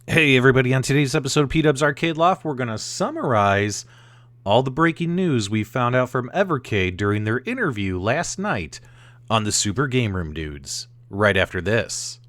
Hey everybody, on today's episode of PDubs Arcade Loft, we're going to summarize all the breaking news we found out from Evercade during their interview last night on the Super GameRoom Dudes, right after this.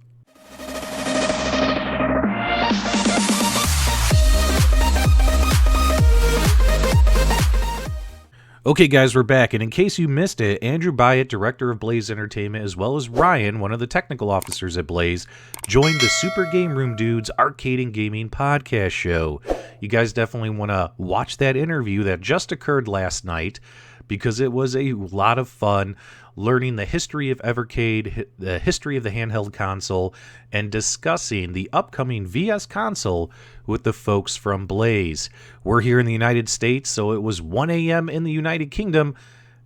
Okay guys, we're back, and in case you missed it, Andrew Byatt, director of Blaze Entertainment, as well as Ryan, one of the technical officers at Blaze, joined the Super GameRoom Dudes Arcade and Gaming podcast show. You guys definitely want to watch that interview that just occurred last night, because it was a lot of fun learning the history of Evercade, the history of the handheld console, and discussing the upcoming VS console with the folks from Blaze. We're here in the United States, so it was 1 a.m. in the United Kingdom,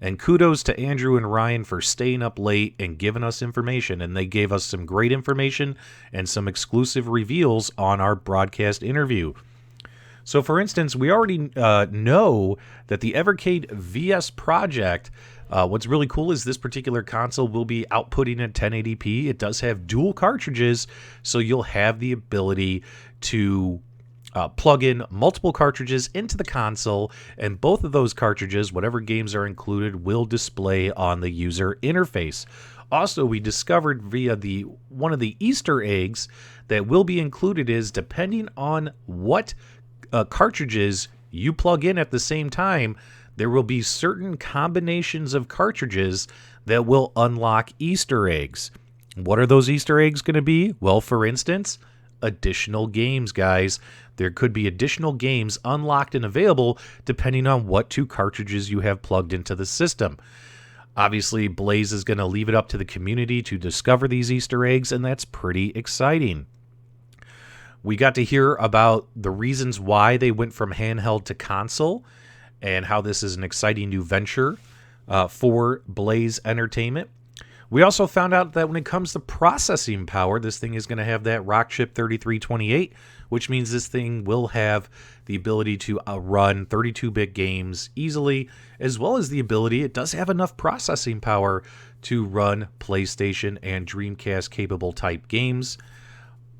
and kudos to Andrew and Ryan for staying up late and giving us information, and they gave us some great information and some exclusive reveals on our broadcast interview. So, for instance, we already know that the Evercade VS project, what's really cool is this particular console will be outputting at 1080p. It does have dual cartridges, so you'll have the ability to plug in multiple cartridges into the console, and both of those cartridges, whatever games are included, will display on the user interface. Also, we discovered via one of the Easter eggs that will be included is, depending on what cartridges you plug in at the same time, there will be certain combinations of cartridges that will unlock Easter eggs. What are those Easter eggs going to be? Well, for instance, additional games, guys. There could be additional games unlocked and available depending on what two cartridges you have plugged into the system. Obviously, Blaze is going to leave it up to the community to discover these Easter eggs, and that's pretty exciting. We got to hear about the reasons why they went from handheld to console and how this is an exciting new venture for Blaze Entertainment. We also found out that when it comes to processing power, this thing is going to have that Rockchip 3328, which means this thing will have the ability to run 32-bit games easily, as well as the ability, it does have enough processing power to run PlayStation and Dreamcast capable type games.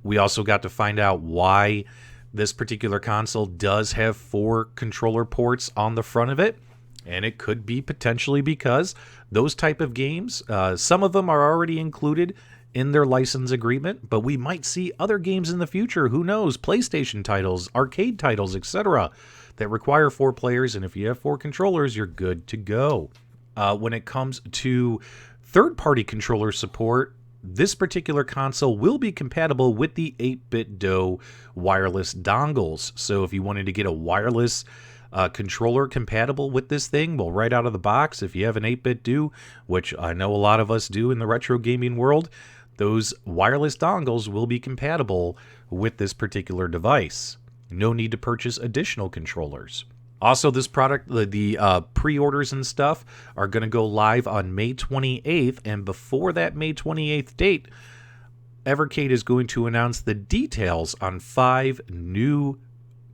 We also got to find out why this particular console does have 4 controller ports on the front of it. And it could be potentially because those type of games, some of them are already included in their license agreement, but we might see other games in the future. Who knows? PlayStation titles, arcade titles, etc. that require 4 players. And if you have 4 controllers, you're good to go. When it comes to third-party controller support, this particular console will be compatible with the 8-bit DOE wireless dongles. So if you wanted to get a wireless controller compatible with this thing, well, right out of the box, if you have an 8-bit DOE, which I know a lot of us do in the retro gaming world, those wireless dongles will be compatible with this particular device. No need to purchase additional controllers. Also, this product, the pre-orders and stuff are going to go live on May 28th, and before that May 28th date, Evercade is going to announce the details on 5 new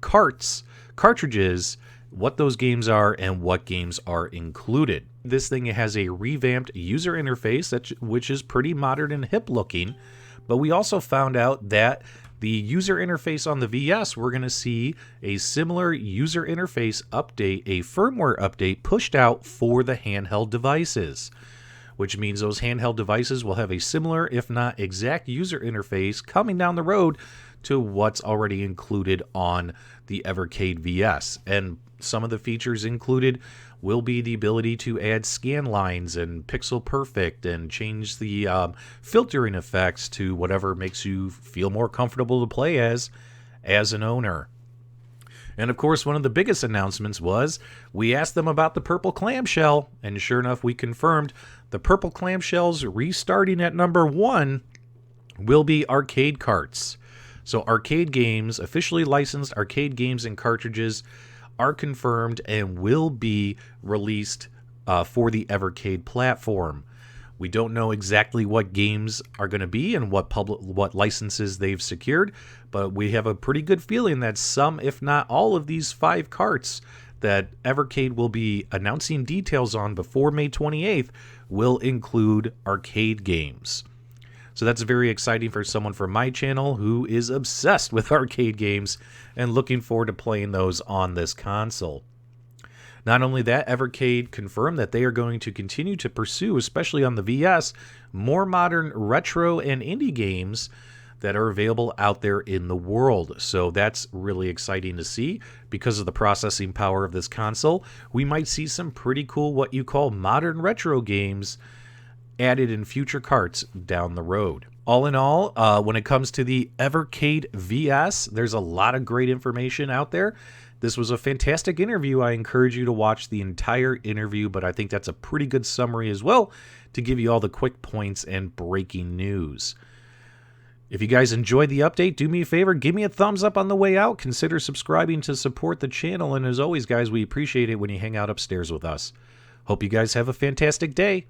cartridges, what those games are, and what games are included. This thing has a revamped user interface, which is pretty modern and hip looking, but we also found out that the user interface on the VS, we're going to see a similar user interface update, a firmware update pushed out for the handheld devices, which means those handheld devices will have a similar, if not exact, user interface coming down the road to what's already included on the Evercade VS. And some of the features included will be the ability to add scan lines and pixel perfect and change the filtering effects to whatever makes you feel more comfortable to play as an owner. And of course, one of the biggest announcements was we asked them about the purple clamshell, and sure enough, we confirmed the purple clamshells restarting at number 1 will be arcade carts. So arcade games, officially licensed arcade games and cartridges, are confirmed and will be released for the Evercade platform. We don't know exactly what games are going to be and what licenses they've secured, but we have a pretty good feeling that some, if not all, of these 5 carts that Evercade will be announcing details on before May 28th will include arcade games. So that's very exciting for someone from my channel who is obsessed with arcade games and looking forward to playing those on this console. Not only that, Evercade confirmed that they are going to continue to pursue, especially on the VS, more modern retro and indie games that are available out there in the world. So that's really exciting to see. Because of the processing power of this console, we might see some pretty cool what you call modern retro games added in future carts down the road. All in all, when it comes to the Evercade VS, there's a lot of great information out there. This was a fantastic interview. I encourage you to watch the entire interview, but I think that's a pretty good summary as well to give you all the quick points and breaking news. If you guys enjoyed the update, do me a favor, give me a thumbs up on the way out. Consider subscribing to support the channel. And as always, guys, we appreciate it when you hang out upstairs with us. Hope you guys have a fantastic day.